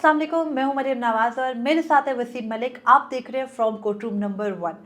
अस्सलाम वालेकुम, मैं हूं मरियम नवाज और मेरे साथ है वसीम मलिक। आप देख रहे हैं फ्रॉम कोर्ट रूम नंबर 1।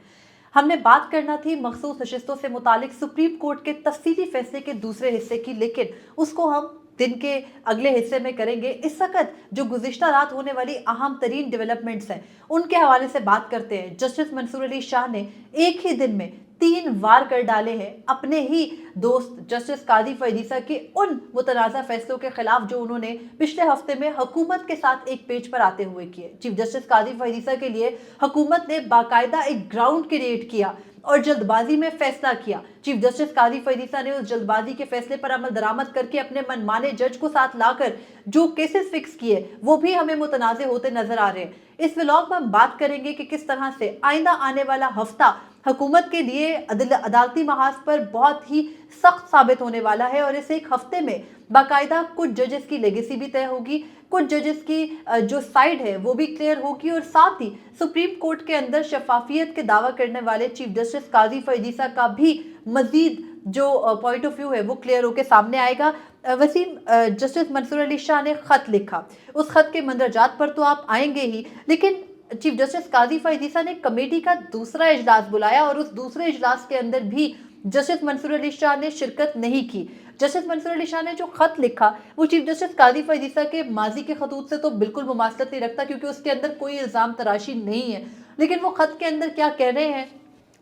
हमने बात करना थी मखसूस नशिस्तों से मुतालिक सुप्रीम कोर्ट के तफसीली फैसले के दूसरे हिस्से की, लेकिन उसको हम दिन के अगले हिस्से में करेंगे। इस वक्त जो गुज़िश्ता रात होने वाली अहम तरीन डेवलपमेंट्स हैं उनके हवाले से बात करते हैं। जस्टिस मंसूर अली शाह ने एक ही दिन में 3 वार कर डाले हैं अपने ही दोस्त जस्टिस काजी फैज़ के उन मुतनाज़ा फैसलों के खिलाफ जो उन्होंने पिछले हफ्ते में हुकूमत के साथ एक पेज पर आते हुए किए। चीफ जस्टिस काजी फैज़ के लिए हुकूमत ने बाकायदा एक ग्राउंड क्रिएट किया और जल्दबाजी में फैसला किया। चीफ जस्टिस काजी फैज़ ने उस जल्दबाजी के फैसले पर अमल दरामद करके अपने मनमाने जज को साथ लाकर जो केसेस फिक्स किए वो भी हमें मुतनाज़े होते नजर आ रहे हैं। इस व्लॉग में हम बात करेंगे कि किस तरह से आइंदा आने वाला हफ्ता हुकूमत के लिए अदालती महाज पर बहुत ही सख्त साबित होने वाला है और इस एक हफ्ते में बाकायदा कुछ जजेस की लेगेसी भी तय होगी, कुछ जजेस की जो साइड है वो भी क्लियर होगी और साथ ही सुप्रीम कोर्ट के अंदर शफाफियत के दावा करने वाले चीफ जस्टिस काजी फैज़ का भी मजीद जो पॉइंट ऑफ व्यू है वो क्लियर होकर सामने आएगा। वसीम, जस्टिस मंसूर अली शाह ने खत लिखा, उस खत के मंदरजात पर तो आप आएंगे ही, लेकिन चीफ जस्टिस काजी फैज़ ने कमेटी का दूसरा इजलास बुलाया और उस दूसरे इजलास के अंदर भी जस्टिस मंसूर अली शाह ने शिरकत नहीं की। जस्टिस मंसूर अली शाह ने जो खत लिखा वो चीफ जस्टिस काजी फैज़ के माजी के खतूत से तो बिल्कुल मुमासलत नहीं रखता, क्योंकि उसके अंदर कोई इल्ज़ाम तराशी नहीं है। लेकिन वो खत के अंदर क्या कह रहे हैं,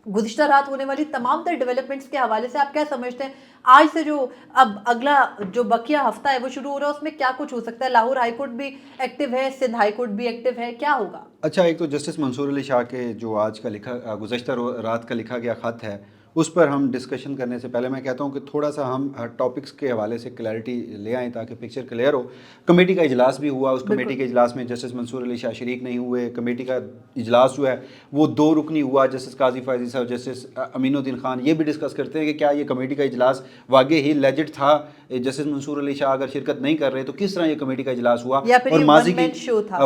गुज़िश्ता रात होने वाली तमाम तर डेवलपमेंट्स के हवाले से आप क्या समझते हैं? आज से जो अब अगला जो बकिया हफ्ता है वो शुरू हो रहा है, उसमें क्या कुछ हो सकता है? लाहौर हाई कोर्ट भी एक्टिव है, सिंध हाई कोर्ट भी एक्टिव है, क्या होगा? अच्छा, एक तो जस्टिस मंसूर अली शाह के जो आज का लिखा गुज़श्ता रात का लिखा गया ख़त है उस पर हम डिस्कशन करने से पहले मैं कहता हूं कि थोड़ा सा हम टॉपिक्स के हवाले से क्लैरिटी ले आएँ ताकि पिक्चर क्लियर हो। कमेटी का इजलास भी हुआ, उस कमेटी के इजलास में जस्टिस मंसूर अली शाह शरीक नहीं हुए। कमेटी का इजलास जो है वो 2 रुकनी हुआ, जस्टिस काजी फैज़ और जस्टिस अमीनुद्दीन खान। ये भी डिस्कस करते हैं कि क्या ये कमेटी का इजलास वाकई ही लेजिट था, जस्टिस मंसूर अली शाह अगर शिरकत नहीं कर रहे तो किस तरह ये कमेटी का इजलास हुआ, और माजी की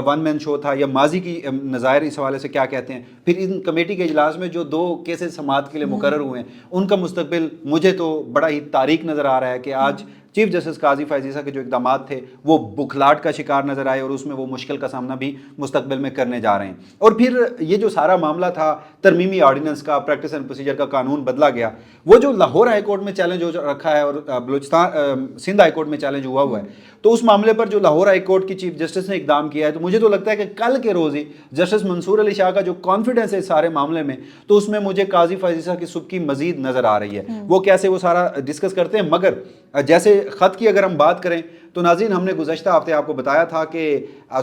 वन मैन शो था या माजी की नज़ायर इस हवाले से क्या कहते हैं। फिर इन कमेटी के इजलास में जो 2 केसेस समाअत के लिए मुकर्रर हुए हैं उनका मुस्तकबिल मुझे तो बड़ा ही तारीक नज़र आ रहा है कि आज चीफ जस्टिस काजी फैज़ के जो इक़दाम थे वो बुखलाहट का शिकार नज़र आए और उसमें वो मुश्किल का सामना भी मुस्तकबिल में करने जा रहे हैं। और फिर ये जो सारा मामला था तरमीमी आर्डीनेंस का, प्रैक्टिस एंड प्रोसीजर का कानून बदला गया, वो जो लाहौर हाई कोर्ट में चैलेंज हो रखा है और बलूचिस्तान सिंध हाई कोर्ट में चैलेंज हुआ है, तो उस मामले पर जो लाहौर हाई कोर्ट की चीफ जस्टिस ने इक़दाम किया है, तो मुझे तो लगता है कि कल के रोज़ ही जस्टिस मंसूर अली शाह का जो कॉन्फिडेंस है इस सारे मामले में, तो उसमें मुझे काजी फैज़ की सुबकी मजीद नज़र आ रही है। वो कैसे वो सारा डिस्कस करते हैं। मगर जैसे ख़त की अगर हम बात करें तो नाज़रीन, हमने गुज़श्ता हफ्ते आपको बताया था कि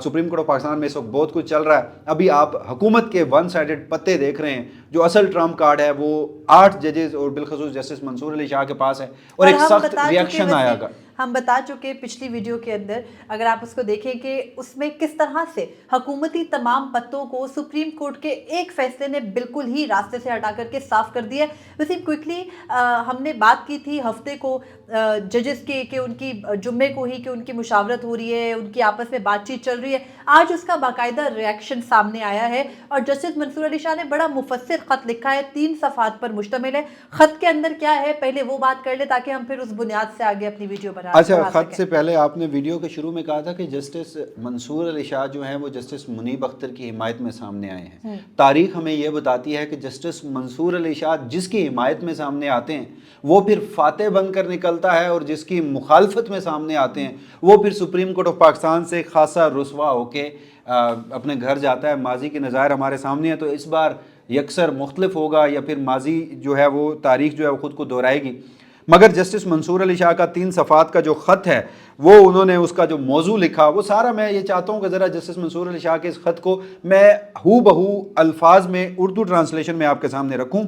सुप्रीम कोर्ट ऑफ पाकिस्तान में इस वक्त बहुत कुछ चल रहा है। अभी आप हुकूमत के वन साइडेड पत्ते देख रहे हैं। जो असल ट्रम्प कार्ड है वो 8 जजेस और बिलखसूस जस्टिस मंसूर अली शाह के पास है और एक सख्त रिएक्शन आएगा। हम बता चुके पिछली वीडियो के अंदर, अगर आप उसको देखें कि उसमें किस तरह से हुकूमती तमाम पत्तों को सुप्रीम कोर्ट के एक फैसले ने बिल्कुल ही रास्ते से हटा करके साफ कर दिया। वैसे क्विकली हमने बात की थी हफ्ते को जजेस के कि उनकी जुम्मे को ही कि उनकी मुशावरत हो रही है, उनकी आपस में बातचीत चल रही है। आज उसका बाकायदा रिएक्शन सामने आया है और जस्टिस मंसूर अली शाह ने बड़ा मुफस्सिल खत लिखा है, 3 सफ़ात पर मुश्तमिल है। खत के अंदर क्या है पहले वो बात कर ले ताकि हम फिर उस बुनियाद से आगे अपनी वीडियो बना। अच्छा, खत से पहले आपने वीडियो के शुरू में कहा था कि जस्टिस मंसूर अली शाह जो हैं वो जस्टिस मुनीब अख्तर की हिमायत में सामने आए हैं। तारीख हमें यह बताती है कि जस्टिस मंसूर अली शाह जिसकी हिमायत में सामने आते हैं वो फिर फातेह बनकर निकलता है और जिसकी मुखालफत में सामने आते हैं वो फिर सुप्रीम कोर्ट ऑफ पाकिस्तान से खासा रुसवा होके अपने घर जाता है। माजी की नज़ायर हमारे सामने है, तो इस बार यकसर मुख्तलिफ होगा या फिर माजी जो है वो तारीख जो है वो ख़ुद को दोहराएगी। मगर जस्टिस मंसूर अली शाह का 3 सफ़ात का जो ख़त है वो उन्होंने उसका जो मौजू लिखा वो सारा, मैं ये चाहता हूँ कि ज़रा जस्टिस मंसूर अली शाह के इस ख़त को मैं हू बहू अल्फाज में उर्दू ट्रांसलेशन में आपके सामने रखूँ।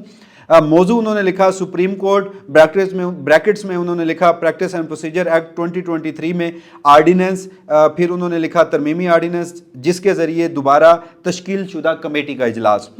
मौजू उन्होंने लिखा सुप्रीम कोर्ट, ब्रैकेट्स में उन्होंने लिखा प्रैक्टिस एंड प्रोसीजर एक्ट 2023 में आर्डीनेंस, फिर उन्होंने लिखा तरमीमी आर्डीनेंस जिसके ज़रिए दोबारा तश्कील शुदा कमेटी का इजलास।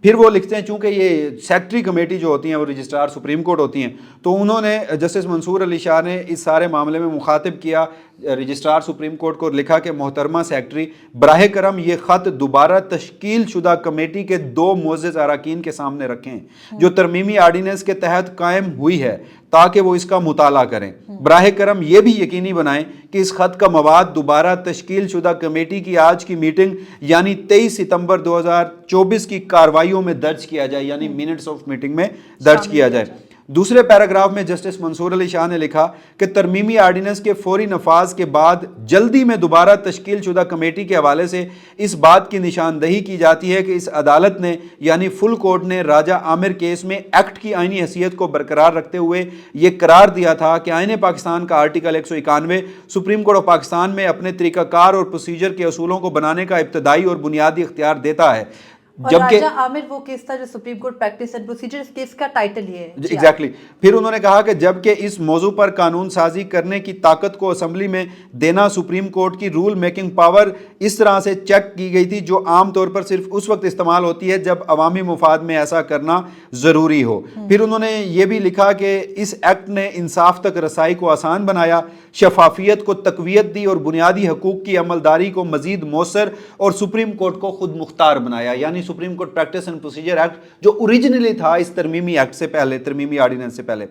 फिर वो लिखते हैं चूँकि ये सेक्रेटरी कमेटी जो होती हैं वो रजिस्ट्रार सुप्रीम कोर्ट होती हैं, तो उन्होंने जस्टिस मंसूर अली शाह ने इस सारे मामले में मुखातिब किया रजिस्ट्रार सुप्रीम कोर्ट को लिखा कि मोहतरमा सेक्रेटरी, बराह करम ये ख़त दोबारा तश्कील शुदा कमेटी के 2 मुअज़्ज़ज़ अरकान के सामने रखें जो तरमीमी आर्डीनेंस के तहत कायम हुई है, ताकि वो इसका मुताला करें। बराह करम ये भी यकीनी बनाएं कि इस खत का मवाद दोबारा तश्कील शुदा कमेटी की आज की मीटिंग यानी 23 सितंबर 2024 की कार्रवाइयों में दर्ज किया जाए, यानी मिनट्स ऑफ मीटिंग में दर्ज किया जाए। दूसरे पैराग्राफ में जस्टिस मंसूर अली शाह ने लिखा कि तरमीमी आर्डीनेंस के फौरी नफाज के बाद जल्दी में दोबारा तश्कील शुदा कमेटी के हवाले से इस बात की निशानदही की जाती है कि इस अदालत ने यानी फुल कोर्ट ने राजा आमिर केस में एक्ट की आईनी हैसियत को बरकरार रखते हुए ये करार दिया था कि आईन पाकिस्तान का article 191 supreme court of Pakistan में अपने तरीक़ाकार और प्रोसीजर के असूलों को बनाने का इब्तदाई और बुनियादी इख्तियार देता है। और राजा आमिर वो केस था जो supreme Court practice and procedure, इस केस का टाइटल ये है। एग्जैक्टली। फिर उन्होंने कहा कि जबकि इस मौजू पर कानून साजी करने की ताकत को असम्बली में देना सुप्रीम कोर्ट की रूल मेकिंग पावर इस तरह से चेक की गई थी जो आम तौर पर सिर्फ उस वक्त इस्तेमाल होती है जब अवामी मुफाद में ऐसा करना ज़रूरी हो। फिर उन्होंने ये भी लिखा कि इस एक्ट ने इंसाफ तक रसाई को आसान बनाया, शफाफियत को तकवीयत दी और बुनियादी हकूक़ की अमलदारी को मज़ीद मौसर और सुप्रीम कोर्ट को खुद मुख्तार बनाया, यानी supreme Court practice and procedure act जो ओरिजिनली था इस तरमीमी एक्ट से पहले, तरमीमी आर्डिनेंस से पहले।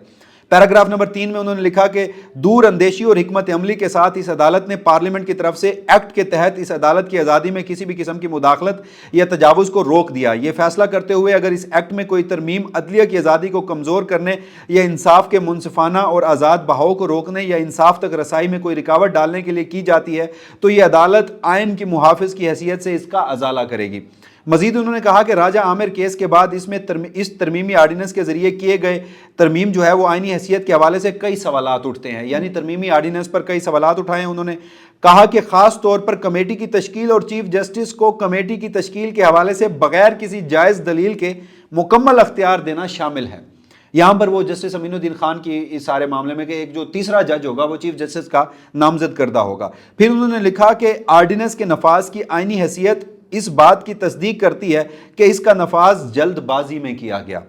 पैराग्राफ नंबर 3 में उन्होंने लिखा कि दूर अंदेशी और हिकमत अमली के साथ इस अदालत ने पार्लियामेंट की तरफ से एक्ट के तहत इस अदालत की आज़ादी में किसी भी किस्म की मुदाखलत या तजावुज़ को रोक दिया। ये फैसला करते हुए अगर इस एक्ट में कोई तरमीम अदलिया की आज़ादी को कमज़ोर करने या इंसाफ के मुनसिफाना और आज़ाद बहाव को रोकने या इंसाफ तक रसाई में कोई रुकावट डालने के लिए की जाती है तो ये अदालत आइन की मुहाफ़िज़ की हैसियत से इसका अजाला करेगी। मजीद उन्होंने कहा कि राजा आमिर केस के बाद इसमें इस तरमीमी आर्डिनेंस के जरिए किए गए तरमीम जो है वो आइनी हैसियत के हवाले से कई सवालात उठते हैं, यानी तरमीमी आर्डिनेंस पर कई सवालात उठाए। उन्होंने कहा कि ख़ास तौर पर कमेटी की तश्कील और चीफ जस्टिस को कमेटी की तश्कील के हवाले से बगैर किसी जायज़ दलील के मुकम्मल अख्तियार देना शामिल है। यहाँ पर वो जस्टिस अमीनुद्दीन खान की इस सारे मामले में कि एक जो तीसरा जज होगा वो चीफ जस्टिस का नामजद करदा होगा। फिर उन्होंने लिखा कि आर्डिनेंस के नफाज की आइनी हैसियत इस बात की तस्दीक करती है कि इसका नफाज जल्दबाजी में किया गया।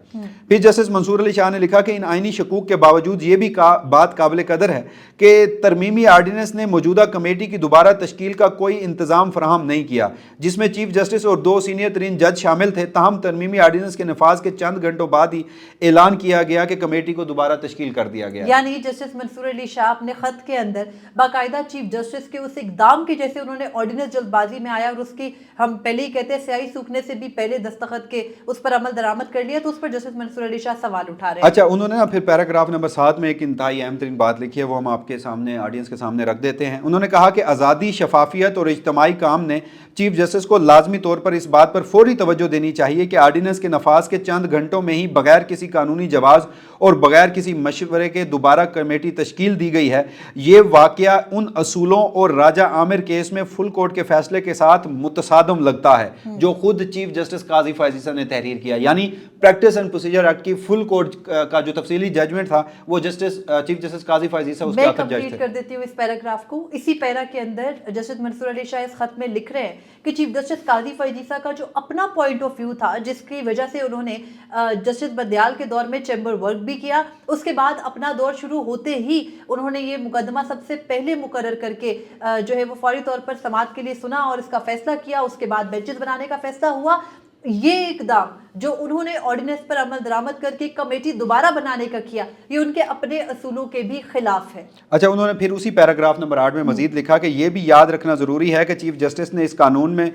फिर जस्टिस मंसूर अली शाह ने लिखा कि इन आइनी शकूक के बावजूद ये भी बात काबिल कदर है कि तरमीमी आर्डिनेंस ने मौजूदा कमेटी की दोबारा तश्कील का कोई इंतज़ाम फराहम नहीं किया जिसमें चीफ जस्टिस और 2 सीनियर तरीन जज शामिल थे। ताहम तरमीमी आर्डिनेंस के नफाज के चंद घंटों बाद ही ऐलान किया गया कि कमेटी को दोबारा तश्कील कर दिया गया। यानी जस्टिस मंसूर अली शाह अपने खत के अंदर बाकायदा चीफ जस्टिस के उस इकदाम की, जैसे उन्होंने ऑर्डिनेंस जल्दबाजी में आया और उसकी हम पहले ही कहते हैं स्याही सूखने से भी पहले दस्तखत के उस पर अमल दरामद कर लिया, तो उस पर जस्टिस मंसूर अली शाह सवाल उठा रहे हैं। अच्छा, उन्होंने ना फिर पैराग्राफ नंबर 7 में एक इंतहाई अहम तरीन बात लिखी है, वो हम आपके सामने ऑडियंस के सामने रख देते हैं। उन्होंने कहा कि आज़ादी, शफाफियत और इज्तिमाई काम ने चीफ जस्टिस को लाजमी तौर पर इस बात पर फौरी तवज्जो देनी चाहिए कि आर्डिनेंस के नफाज के चंद घंटों में ही बगैर किसी कानूनी जवाज़ और बगैर किसी मशवरे के दोबारा कमेटी तश्कील दी गई है। ये वाक़या उन असूलों और राजा आमिर केस में फुल कोर्ट के फैसले के साथ मुतसादम लगता है जो खुद चीफ जस्टिस काजी फैज़ीसा ने तहरीर किया, यानी प्रैक्टिस एंड प्रोसीजर एक्ट की फुल कोर्ट का जो तफसीली जजमेंट था वो चीफ जस्टिस काजी फैज़ीसा उसके आखिर जज थे। कर देती हूँ इस पैराग्राफ को। इसी पैरा के अंदर जस्टिस मंसूर अली शाह इस खत में लिख रहे हैं कि चीफ जस्टिस काजी फैज़ीसा का जो अपना पॉइंट ऑफ व्यू था, जिसकी वजह से उन्होंने जस्टिस बंदियाल के दौर में चैम्बर वर्क भी किया, उसके बाद अपना दौर शुरू होते ही उन्होंने ये मुकदमा सबसे पहले मुकर्रर करके जो है वो फौरी तौर पर समाअत के लिए सुना और इसका फैसला किया। उसके बाद बेंचेस बनाने का फैसला हुआ। ये इकदाम जो उन्होंने ऑर्डिनेंस पर अमल दरामद करके कमेटी दोबारा बनाने का किया, ये उनके अपने असूलों के भी खिलाफ है। अच्छा, उन्होंने फिर उसी पैराग्राफ नंबर 8 में मजीद लिखा कि यह भी याद रखना ज़रूरी है कि चीफ जस्टिस ने इस कानून में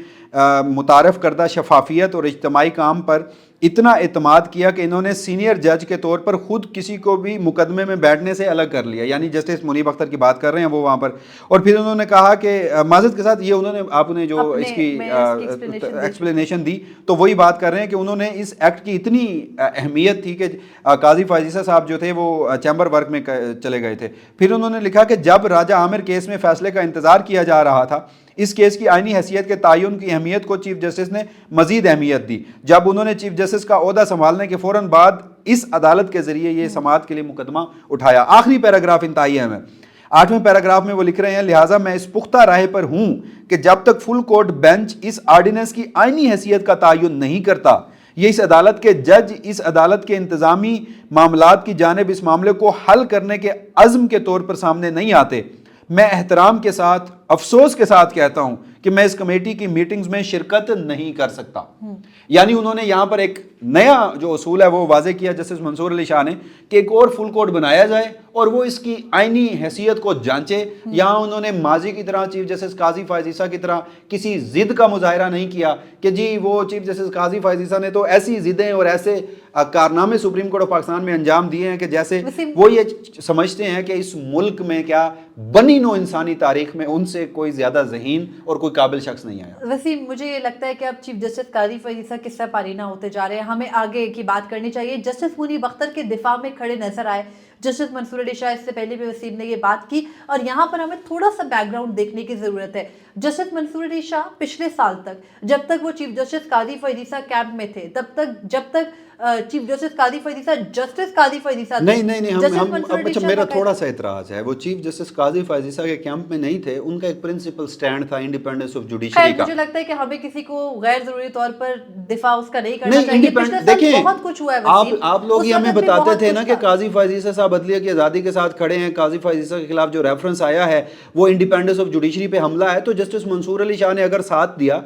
मुतारफ़ करदा शफाफियत और इज्तिमाई काम पर इतना एतमाद किया कि इन्होंने सीनियर जज के तौर पर खुद किसी को भी मुकदमे में बैठने से अलग कर लिया, यानी जस्टिस मुनीब अख्तर की बात कर रहे हैं वो वहाँ पर। और फिर उन्होंने कहा कि माज़रत के साथ ये उन्होंने आपने जो इसकी एक्सप्लेनेशन दी तो वही बात कर रहे हैं कि उन्होंने इस एक्ट की इतनी अहमियत थी कि काजी फैज़ीसा साहब जो थे वो चैम्बर वर्क में चले गए थे। फिर उन्होंने लिखा कि जब राजा आमिर केस में फैसले का इंतज़ार किया जा रहा था, इस केस की आइनी हैसियत के तयन की अहमियत को चीफ जस्टिस ने मजीद अहमियत दी जब उन्होंने चीफ जस्टिस का ओहदा संभालने के फ़ौरन बाद इस अदालत के जरिए ये समाअत के लिए मुकदमा उठाया। आखिरी पैराग्राफ इंतहाई अहम है। 8वें पैराग्राफ में वो लिख रहे हैं, लिहाजा मैं इस पुख्ता राय पर हूं कि जब तक फुल कोर्ट बेंच इस आर्डिनेंस की आइनी हैसियत का तयन नहीं करता, ये इस अदालत के जज इस अदालत के इंतजामी मामलात की जानिब इस मामले को हल करने के अज़्म के तौर पर सामने नहीं आते, میں احترام کے ساتھ افسوس کے ساتھ کہتا ہوں کہ میں اس کمیٹی کی میٹنگز میں شرکت نہیں کر سکتا. یعنی انہوں نے یہاں پر ایک نیا جو اصول ہے وہ واضح کیا جسٹس منصور علی شاہ نے کہ ایک اور فل کوڈ بنایا جائے اور وہ اس کی آئینی حیثیت کو جانچے. یہاں انہوں نے ماضی کی طرح چیف جسٹس قاضی فائز عیسیٰ کی طرح کسی ضد کا مظاہرہ نہیں کیا کہ جی وہ چیف جسٹس قاضی فائز عیسیٰ نے تو ایسی ضدیں اور ایسے کارنامے سپریم کورٹ آف پاکستان میں انجام دیے ہیں کہ جیسے وہ یہ سمجھتے ہیں کہ اس ملک میں کیا بنی نو انسانی تاریخ میں ان سے کوئی زیادہ ذہین اور کوئی قابل شخص نہیں آیا. وسیم مجھے یہ لگتا ہے کہ اب چیف جسٹس قاضی فائز عیسیٰ قصہ پارینہ ہوتے جا رہے ہیں, ہمیں آگے کی بات کرنی چاہیے. جسٹس منیب اختر کے دفاع میں کھڑے نظر آئے جسٹس منصور علی شاہ, اس سے پہلے بھی وسیم نے یہ بات کی, اور یہاں پر ہمیں تھوڑا سا بیک گراؤنڈ دیکھنے کی ضرورت ہے. جسٹس منصور علی شاہ پچھلے سال تک جب تک وہ چیف جسٹس قاضی فائز عیسیٰ کیمپ میں تھے تب تک جب تک چیف جسٹس قاضی فائز عیسیٰ جسٹس قاضی فائز عیسیٰ نہیں میرا تھوڑا سا اعتراض ہے. وہ چیف جسٹس قاضی فائز عیسیٰ کے کیمپ میں نہیں تھے, ان کا ایک پرنسپل سٹینڈ تھا انڈیپینڈنس آف جوڈیشری کا. مجھے لگتا ہے کہ ہمیں کسی کو غیر ضروری طور پر دفاع اس کا نہیں کرنا چاہیے. پچھلے سال بہت کچھ ہوا ہے. آپ لوگ یہ ہمیں بتاتے تھے نا کہ قاضی فائز عیسیٰ صاحب عدلیہ کی آزادی کے ساتھ کھڑے ہیں, قاضی فائز عیسیٰ کے خلاف جو ریفرنس آیا ہے وہ انڈیپینڈنس آف جوڈیشری پہ حملہ ہے, تو جسٹس منصور علی شاہ نے اگر ساتھ دیا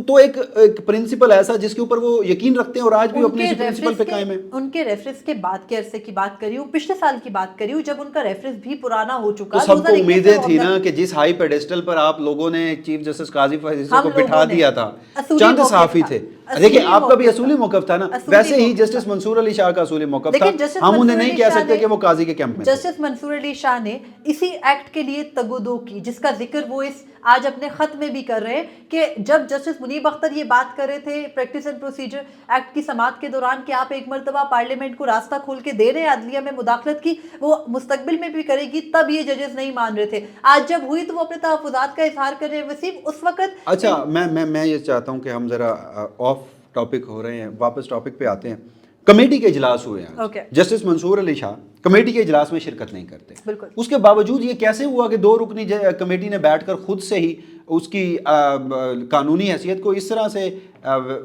تو ایک پرنسپل ایسا جس کے اوپر وہ یقین رکھتے ہیں اور آج بھی اپنے پرنسپل پہ قائم ہیں. ان کے ریفرنس کے بعد کے عرصے کی بات کری ہوں, پچھلے سال کی بات کری ہوں, جب ان کا ریفرنس بھی پرانا ہو چکا. تو سب کو امیدیں تھی نا کہ جس ہائی پیڈسٹل پر آپ لوگوں نے چیف جسٹس قاضی فائز عیسیٰ کو بٹھا دیا تھا, چند صحافی تھے. دیکھیں آپ کا بھی اصولی موقف تھا نا, ویسے ہی جسٹس منصور علی شاہ کا اصولی موقف تھا. ہم انہیں نہیں کہہ سکتے کہ وہ قاضی کے کیمپ میں. جسٹس منصور علی شاہ نے اسی ایکٹ کے لیے تگودو کی جس کا ذکر وہ اس آج اپنے خط میں بھی کر رہے ہیں, کہ جب جسٹس منیب اختر یہ بات کر رہے تھے پریکٹس اینڈ پروسیجر ایکٹ کی سماعت کے دوران کہ آپ ایک مرتبہ پارلیمنٹ کو راستہ کھول کے دے رہے ہیں عدلیہ میں مداخلت کی, وہ مستقبل میں بھی کرے گی, تب یہ ججز نہیں مان رہے تھے. آج جب ہوئی تو وہ اپنے تحفظات کا اظہار کر رہے ہیں. وسیم اس وقت اچھا میں یہ چاہتا ہوں کہ ہم ذرا آف ٹاپک ہو رہے ہیں, واپس ٹاپک پہ آتے ہیں. کمیٹی کے اجلاس ہوئے ہیں, جسٹس منصور علی شاہ کمیٹی کے اجلاس میں شرکت نہیں کرتے. اس کے باوجود یہ کیسے ہوا کہ 2 رکنی کمیٹی نے بیٹھ کر خود سے ہی اس کی قانونی حیثیت کو اس طرح سے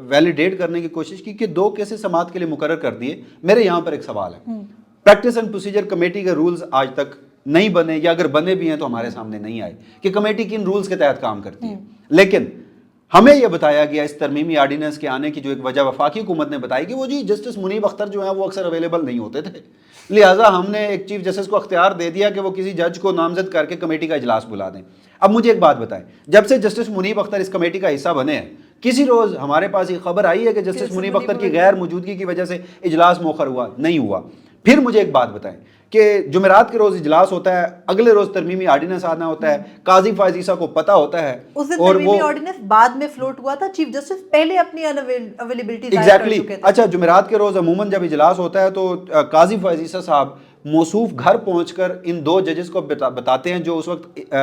ویلیڈیٹ کرنے کی کوشش کی کہ 2 کیسز سماعت کے لیے مقرر کر دیے. میرے یہاں پر ایک سوال ہے, پریکٹس اینڈ پروسیجر کمیٹی کے رولز آج تک نہیں بنے, یا اگر بنے بھی ہیں تو ہمارے سامنے نہیں آئے کہ کمیٹی کن رولز کے تحت کام کرتی ہے. لیکن ہمیں یہ بتایا گیا اس ترمیمی آرڈیننس کے آنے کی جو ایک وجہ وفاقی حکومت نے بتائی کہ وہ جی جسٹس منیب اختر جو ہیں وہ اکثر اویلیبل نہیں ہوتے تھے, لہٰذا ہم نے ایک چیف جسٹس کو اختیار دے دیا کہ وہ کسی جج کو نامزد کر کے کمیٹی کا اجلاس بلا دیں. اب مجھے ایک بات بتائیں, جب سے جسٹس منیب اختر اس کمیٹی کا حصہ بنے ہیں, کسی روز ہمارے پاس یہ خبر آئی ہے کہ جسٹس منیب اختر کی غیر موجودگی کی وجہ سے اجلاس مؤخر ہوا؟ نہیں ہوا. پھر مجھے ایک بات بتائیں کہ جمعرات کے روز اجلاس ہوتا ہے, اگلے روز ترمیمی آرڈیننس آنا ہوتا ہے, قاضی فائز عیسیٰ کو پتہ ہوتا ہے, اس دن ترمیمی آرڈیننس بعد میں فلوٹ ہوا تھا, چیف جسٹس پہلے اپنی اویلیبلٹی ظاہر کر چکے تھے. اچھا, جمعرات کے روز عموماً جب اجلاس ہوتا ہے تو قاضی فائز عیسیٰ صاحب موصوف گھر پہنچ کر ان 2 ججز کو بتاتے ہیں جو اس وقت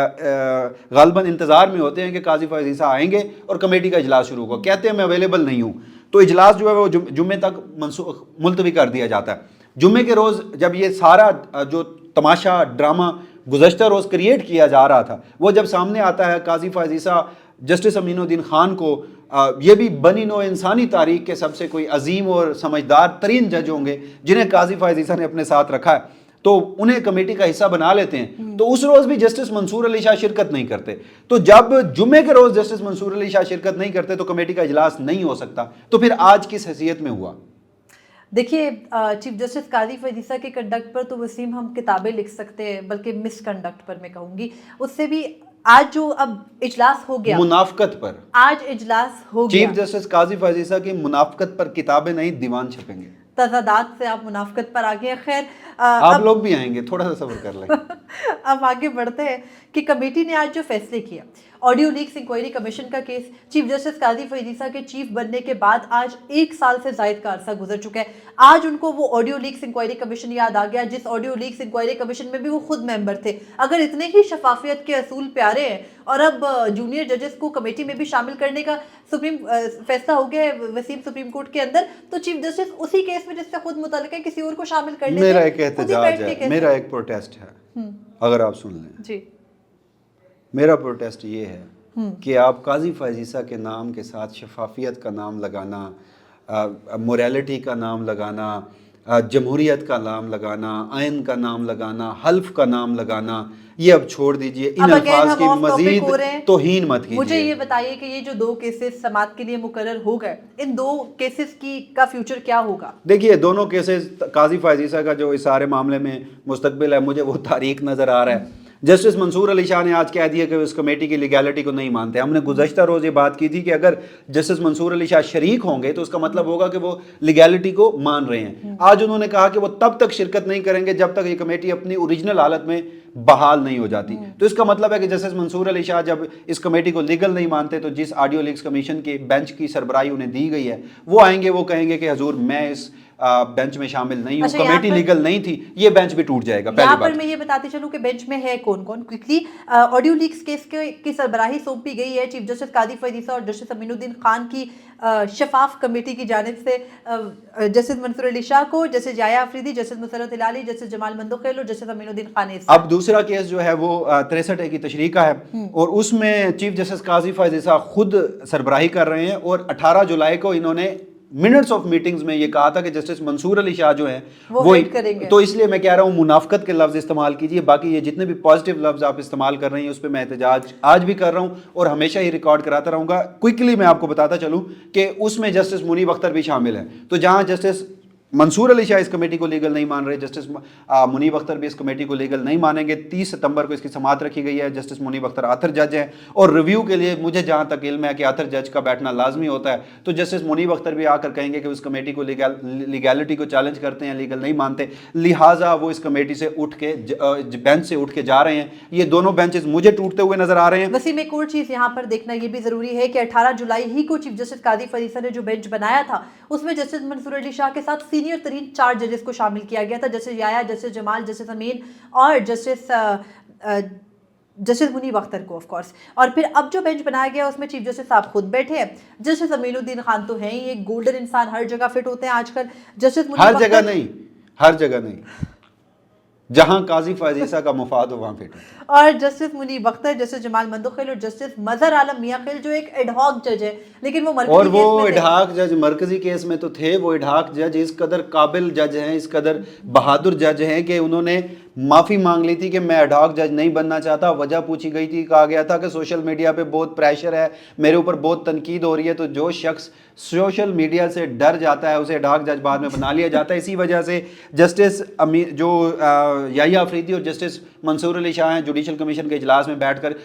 غالباً انتظار میں ہوتے ہیں کہ قاضی فائز عیسیٰ آئیں گے اور کمیٹی کا اجلاس شروع ہوگا. کہتے ہیں میں اویلیبل نہیں ہوں, تو اجلاس جو ہے وہ جمعے تک ملتوی کر دیا جاتا ہے. جمعے کے روز جب یہ سارا جو تماشا ڈرامہ گزشتہ روز کریٹ کیا جا رہا تھا وہ جب سامنے آتا ہے, قاضی فائز عیسیٰ جسٹس امین الدین خان کو یہ بھی بنی نوع انسانی تاریخ کے سب سے کوئی عظیم اور سمجھدار ترین جج ہوں گے جنہیں قاضی فائز عیسیٰ نے اپنے ساتھ رکھا ہے, تو انہیں کمیٹی کا حصہ بنا لیتے ہیں. تو اس روز بھی جسٹس منصور علی شاہ شرکت نہیں کرتے. تو جب جمعے کے روز جسٹس منصور علی شاہ شرکت نہیں کرتے تو کمیٹی کا اجلاس نہیں ہو سکتا. تو پھر آج کس حیثیت میں ہوا؟ دیکھیے, چیف جسٹس قاضی فائز عیسیٰ کے کنڈکٹ پر تو وسیم ہم کتابیں لکھ سکتے ہیں, بلکہ مس کنڈکٹ پر میں کہوں گی. اس سے بھی آج جو اب اجلاس ہو گیا, منافقت پر آج اجلاس ہو گیا, چیف جسٹس قاضی فائز عیسیٰ کی منافقت پر کتابیں نہیں دیوان چھپیں گے. تضادات سے آپ منافقت پر آگے ہیں. خیر آپ لوگ بھی آئیں گے, تھوڑا سا صبر کر لیں. اب آگے بڑھتے ہیں کہ کمیٹی نے آج جو فیصلے کیا, آڈیو لیکس انکوائری کمیشن کا کیس, چیف جسٹس قاضی فائز عیسیٰ کے چیف بننے کے بعد آج 1 سال سے زائد کا عرصہ گزر چکا ہے. آج ان کو وہ آڈیو لیکس انکوائری کمیشن یاد آ گیا جس آڈیو لیکس انکوائری کمیشن میں بھی وہ خود ممبر تھے. اگر اتنے ہی شفافیت کے اصول پیارے ہیں اور اب جونیئر ججز کو کمیٹی میں بھی شامل کرنے کا فیصلہ ہو گیا ہے وسیم سپریم کورٹ کے اندر, تو چیف جسٹس اسی کیس میں جس سے خود متعلق ہے کسی اور کو شامل کرنے سے میرا ایک احتجاج ہے, میرا ایک پروٹیسٹ ہے, اگر آپ سن لیں. جی, میرا پروٹیسٹ یہ ہے کہ آپ قاضی فائز عیسیٰ کے نام کے ساتھ شفافیت کا نام لگانا, موریلٹی کا نام لگانا, जमहूरियत का नाम लगाना, आयन का नाम लगाना, हल्फ का नाम लगाना, ये अब छोड़ दीजिए। इन अल्फाज की मजीद तौहीन मत कीजिए। मुझे ये बताइए कि ये जो 2 केसेस समात के लिए मुकर्रर हो गए, इन 2 केसेस का फ्यूचर क्या होगा? देखिए, दोनों केसेस काजी फायज ईसा का जो इस सारे मामले में मुस्तकबिल है, मुझे वो तारीख नज़र आ रहा है। जस्टिस मंसूर अली शाह ने आज कह दिया कि वो इस कमेटी की लीगैलिटी को नहीं मानते। हमने गुज़श्ता रोज़ ये बात की थी कि अगर जस्टिस मंसूर अली शाह शरीक होंगे तो उसका मतलब होगा कि वो लीगैलिटी को मान रहे हैं। आज उन्होंने कहा कि वो तब तक शिरकत नहीं करेंगे जब तक ये कमेटी अपनी ओरिजिनल हालत में बहाल नहीं हो जाती। तो इसका मतलब है कि जस्टिस मंसूर अली शाह जब इस कमेटी को लीगल नहीं मानते तो जिस ऑडियो लीक्स कमीशन की बेंच की सरबराही उन्हें दी गई है, वो आएंगे, वो कहेंगे कि हजूर मैं इस बेंच में शामिल नहीं हूँ, कमेटी लीगल नहीं थी, ये बेंच भी टूट जाएगा। पहली बात मैं ये बताती चलूं कि बेंच में है कौन कौन, क्विकली ऑडियो लीक्स केस की सरबराही सौंपी गई है चीफ जस्टिस काजी फैज़ ईसा और जस्टिस अमीनुद्दीन खान की शफाफ कमेटी की जानिब से जस्टिस मंसूर अली शाह को, जस्टिस जाया अफरीदी, जस्टिस मुसर्रत हिलाली, जस्टिस जमाल मंदोखेल और जस्टिस अमीनुद्दीन खान। अब दूसरा केस जो है वो 63A की तशरीह का है और उसमें चीफ जस्टिस काजी फैज़ ईसा खुद सरबराही कर रहे हैं और 18 जुलाई को इन्होंने मिनट्स ऑफ मीटिंग्स में ये कहा था कि जस्टिस मंसूर अली शाह जो हैं वो करेंगे। तो इसलिए मैं कह रहा हूँ मुनाफकत के लफ्ज़ इस्तेमाल कीजिए, बाकी ये जितने भी पॉजिटिव लफ्ज़ आप इस्तेमाल कर रही हैं उस पर मैं एहतजाज आज भी कर रहा हूँ और हमेशा ही रिकॉर्ड कराता रहूँगा। क्विकली मैं आपको बताता चलूँ कि उसमें जस्टिस मुनीब अख्तर भी शामिल हैं। तो जहाँ जस्टिस मंसूर अली शाह इस कमेटी को लीगल नहीं मान रहे, जस्टिस मुनीब अख्तर भी इस कमेटी को लीगल नहीं मानेंगे। 30 सितंबर को इसकी समाअत रखी गई है। जस्टिस मुनीब अख्तर आथर जज हैं और रिव्यू के लिए मुझे जहाँ तक इल्म है कि आथर जज का बैठना लाजमी होता है, तो जस्टिस मुनीब अख्तर भी आकर कहेंगे कि उस कमेटी को लीगैलिटी को चैलेंज करते हैं, लीगल नहीं मानते, लिहाजा वो इस कमेटी से उठ के बेंच से उठ के जा रहे हैं। ये दोनों बेंचेस मुझे टूटते हुए नजर आ रहे हैं। वसीम, एक और चीज़ यहाँ पर देखना ये भी ज़रूरी है कि 18 जुलाई ही को चीफ जस्टिस काजी फैज़ ईसा ने जो बेंच बनाया था उसमें जस्टिस मंसूर अली शाह के साथ सीनियर तरीन 4 जजेस को शामिल किया गया था, जस्टिस याया, जस्टिस जमाल, जस्टिस अमीन और जस्टिस मुनीब अख्तर को ऑफ कोर्स। और फिर अब जो बेंच बनाया गया उसमें चीफ जस्टिस साहब खुद बैठे हैं, जस्टिस अमीनुद्दीन खान तो हैं ही एक गोल्डन इंसान, हर जगह फिट होते हैं आजकल। जस्टिस हर जगह नहीं, जहां काजी फैज़ ईसा का मुफाद हो वहां फिट हो। और जस्टिस मुनीब अख्तर, जस्टिस जमाल मंदोखेल और जस्टिस मजहर आलम मियाँखिल जो एक एडहॉक जज है, लेकिन वो एडहॉक जज मरकजी केस में तो थे। वो एडहॉक जज इस कदर काबिल जज हैं, इस कदर बहादुर जज हैं कि उन्होंने माफ़ी मांग ली थी कि मैं एडहॉक जज नहीं बनना चाहता। वजह पूछी गई थी, कहा गया था कि सोशल मीडिया पे बहुत प्रेशर है, मेरे ऊपर बहुत तनकीद हो रही है। तो जो शख्स सोशल मीडिया से डर जाता है उसे एडहॉक जज बाद में बना लिया जाता है। इसी वजह से जस्टिस याया अफरीदी और जस्टिस मंसूर अली शाह हैं जुडिशल कमीशन के इजलास में बैठकर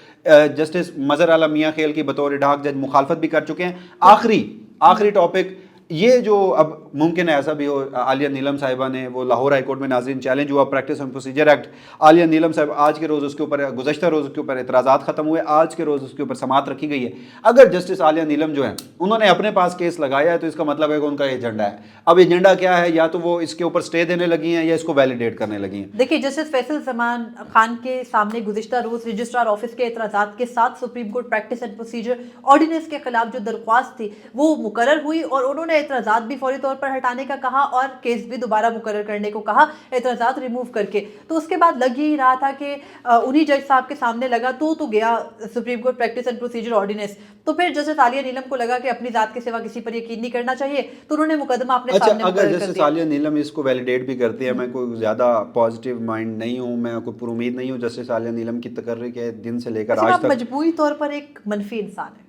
जस्टिस मजहर आलम मियाँखिल की बतौर एडहॉक जज मुखालफत भी कर चुके हैं। आखिरी टॉपिक ये जो अब मुमकिन है ऐसा भी हो, आलिया नीलम साहिबा ने वो लाहौर हाई कोर्ट में नाज़रीन चैलेंज हुआ practice and procedure act, Aalia Neelum साहब आज के रोज़ उसके ऊपर गुज़श्ता रोज़ उसके ऊपर एतराज़ात ख़त्म हुए, आज के रोज़ उसके ऊपर समाअत रखी गई है। अगर जस्टिस आलिया नीलम जो है उन्होंने अपने पास केस लगाया है तो इसका मतलब है कि उनका एजेंडा है। अब एजेंडा क्या है, या तो वो इसके ऊपर स्टे देने लगी हैं या इसको वैलिडेट करने लगी हैं। देखिए, जस्टिस फैसल ज़मान खान के सामने गुज़िश्ता रोज़ रजिस्ट्रार ऑफिस के एतराज़ात के साथ Supreme Court practice and procedure ordinance के खिलाफ जो दरख्वास्त थी वो मुकर्रर हुई और उन्होंने एतराज़ात भी फौरी तौर पर हटाने का कहा और केस भी दोबारा मुकर्रर करने को कहा, एतराज़ात रिमूव करके। तो उसके बाद लग ही रहा था कि उन्हीं जज साहब के सामने लगा तो गया Supreme Court practice and procedure ordinance. तो फिर जस्टिस आलिया नीलम को लगा कि अपनी जात के सिवा किसी पर यकीन नहीं करना चाहिए, तो उन्होंने मुकदमा अपने सामने मुकर्रर कर दिया। अगर जस्टिस आलिया नीलम इसको वैलिडेट भी करती है, मैं कोई ज़्यादा पॉजिटिव माइंड नहीं हूँ, मैं कोई पुरुमीद नहीं हूँ जस्टिस आलिया नीलम की तकर्री के दिन से लेकर आज तक। मजबूरी तौर पर एक मनफी इंसान है,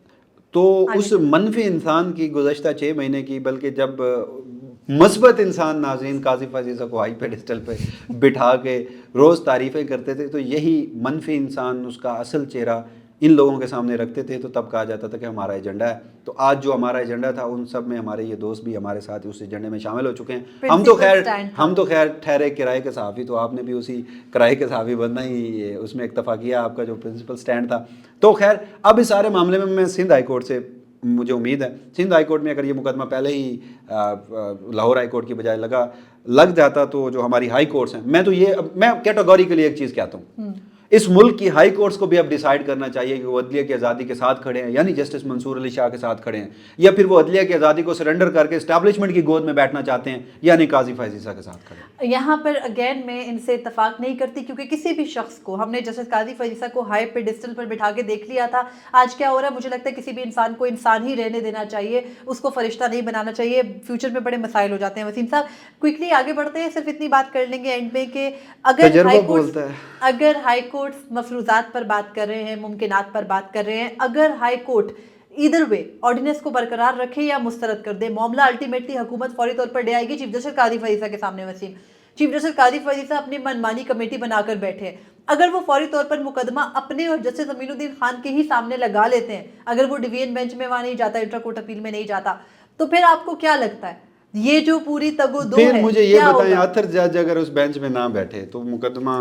तो उस मनफी इंसान की गुज़श्ता 6 महीने की, बल्कि जब मस्बत इंसान नाज़रीन काजी फैज़ ईसा को हाई पेडिस्टल पे बिठा के रोज़ तारीफ़ें करते थे, तो यही मनफी इंसान उसका असल चेहरा इन लोगों के सामने रखते थे, तो तब कहा जाता था कि हमारा एजेंडा है। तो आज जो हमारा एजेंडा था उन सब में हमारे ये दोस्त भी हमारे साथ उस एजेंडे में शामिल हो चुके हैं। हम तो खैर ठहरे किराए के सहाफ़ी, तो आपने भी उसी किराए के सहाफ़ी बनना ही उसमें इक्तफ़ा किया, आपका जो प्रिंसिपल स्टैंड था। तो खैर अब इस सारे मामले में मैं सिंध हाई कोर्ट से, मुझे उम्मीद है सिंध हाई कोर्ट में अगर ये मुकदमा पहले ही लाहौर हाई कोर्ट की बजाय लग जाता तो जो हमारी हाई कोर्ट्स हैं, मैं कैटेगोरिकली एक चीज़ कहता हूँ, اس ملک کی ہائی کورٹس کو بھی اب ڈیسائیڈ کرنا چاہیے کہ وہ عدلیہ کی آزادی کے ساتھ کھڑے ہیں، یعنی جسٹس منصور علی شاہ کے ساتھ کھڑے ہیں، یا پھر وہ عدلیہ کی آزادی کو سرنڈر کر کے اسٹیبلشمنٹ کی گود میں بیٹھنا چاہتے ہیں، یعنی قاضی فائز عیسیٰ کے ساتھ کھڑے ہیں۔ یہاں پر اگین میں ان سے اتفاق نہیں کرتی، کیونکہ کسی بھی شخص کو ہم نے جسٹس قاضی فائز عیسیٰ کو ہائی پیڈسٹل پر بٹھا کے دیکھ لیا تھا، آج کیا ہو رہا ہے؟ مجھے لگتا ہے کسی بھی انسان کو انسان ہی رہنے دینا چاہیے، اس کو فرشتہ نہیں بنانا چاہیے، فیوچر میں بڑے مسائل ہو جاتے ہیں۔ وسیم صاحب کوئکلی آگے بڑھتے ہیں، صرف اتنی بات کر لیں گے اینڈ میں کہ اگر ہائی کورٹ مفروضات پر بات کر رہے ہیں، ممکنات پر بات کر رہے ہیں، اگر ہائی کورٹ ایدر وے آرڈیننس کو برقرار رکھے یا مسترد کر دے، معاملہ الٹیمیٹلی حکومت فوری طور پر لے آئے گی چیف جسٹس قاضی فائز عیسیٰ کے سامنے۔ وسیم، چیف جسٹس قاضی فائز عیسیٰ اپنی منمانی کمیٹی بنا کر بیٹھے، اگر وہ فوری طور پر مقدمہ اپنے اور جسٹس امین الدین خان کے ہی سامنے لگا لیتے ہیں، اگر وہ ڈویژن بینچ میں وہاں نہیں جاتا، انٹرا کورٹ اپیل میں نہیں جاتا، تو پھر آپ کو کیا لگتا ہے یہ جو پوری تگ و دو ہے؟ پھر مجھے یہ بتائیں، آتھر جج اگر اس بینچ میں نہ بیٹھے تو مقدمہ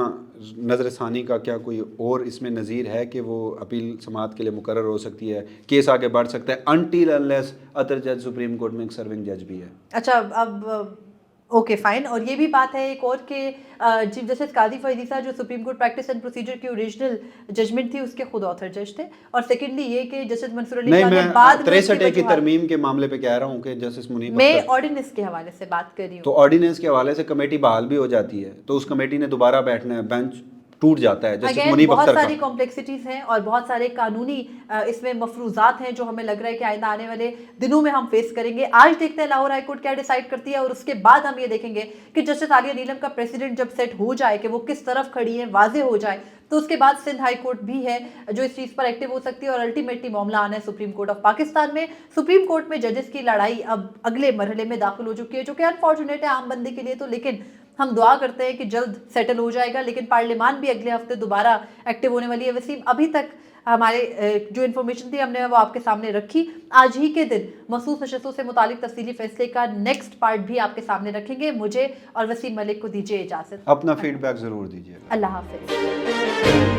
نظر ثانی کا کیا کوئی اور اس میں نظیر ہے کہ وہ اپیل سماعت کے لیے مقرر ہو سکتی ہے، کیس آگے بڑھ سکتا ہے انٹیل انلیس آتھر جج سپریم کورٹ میں ایک سرونگ جج بھی ہے؟ اچھا، اب اوکے فائن، اور یہ بھی بات ہے ایک اور کہ چیف جسٹس قاضی فائز عیسیٰ جو supreme court practice and procedure کی اوریجنل ججمنٹ تھی اس کے خود آتھر جج تھے، اور سیکنڈلی یہ کہ جسٹس منصور علی شاہ نے بعد میں 63A کی ترمیم کے معاملے پہ کہہ رہا ہوں کہ جسٹس منیب میں آرڈیننس کے حوالے سے بات کر رہی ہوں، تو آرڈیننس کے حوالے سے کمیٹی بحال بھی ہو جاتی ہے، تو اس کمیٹی نے دوبارہ بیٹھنا ہے، بینچ ٹوٹ جاتا ہے جسٹس منیب بہت اختر کا۔ ساری کمپلیکسٹیز ہیں اور بہت سارے قانونی اس میں مفروضات ہیں جو ہمیں لگ رہا ہے کہ آئندہ آنے والے دنوں میں ہم فیس کریں گے۔ آج دیکھتے ہیں لاہور ہائی کورٹ کیا ڈیسائیڈ کرتی ہے، اور اس کے بعد ہم یہ دیکھیں گے کہ جسٹس عالیہ نیلم کا پریسیڈنٹ جب سیٹ ہو جائے کہ وہ کس طرف کھڑی ہیں، واضح ہو جائے، تو اس کے بعد سندھ ہائی کورٹ بھی ہے جو اس چیز پر ایکٹیو ہو سکتی ہے، اور الٹیمیٹلی معاملہ آنا ہے سپریم کورٹ آف پاکستان میں۔ سپریم کورٹ میں ججز کی لڑائی اب اگلے مرحلے میں داخل ہو چکی ہے، جو کہ انفارچونیٹ ہے عام بندے کے لیے تو، لیکن ہم دعا کرتے ہیں کہ جلد سیٹل ہو جائے گا، لیکن پارلیمان بھی اگلے ہفتے دوبارہ ایکٹیو ہونے والی ہے۔ وسیم، ابھی تک ہمارے جو انفارمیشن تھی ہم نے وہ آپ کے سامنے رکھی، آج ہی کے دن مخصوص نشستوں سے متعلق تفصیلی فیصلے کا نیکسٹ پارٹ بھی آپ کے سامنے رکھیں گے۔ مجھے اور وسیم ملک کو دیجیے اجازت، اپنا فیڈ بیک ضرور دیجیے۔ اللہ حافظ۔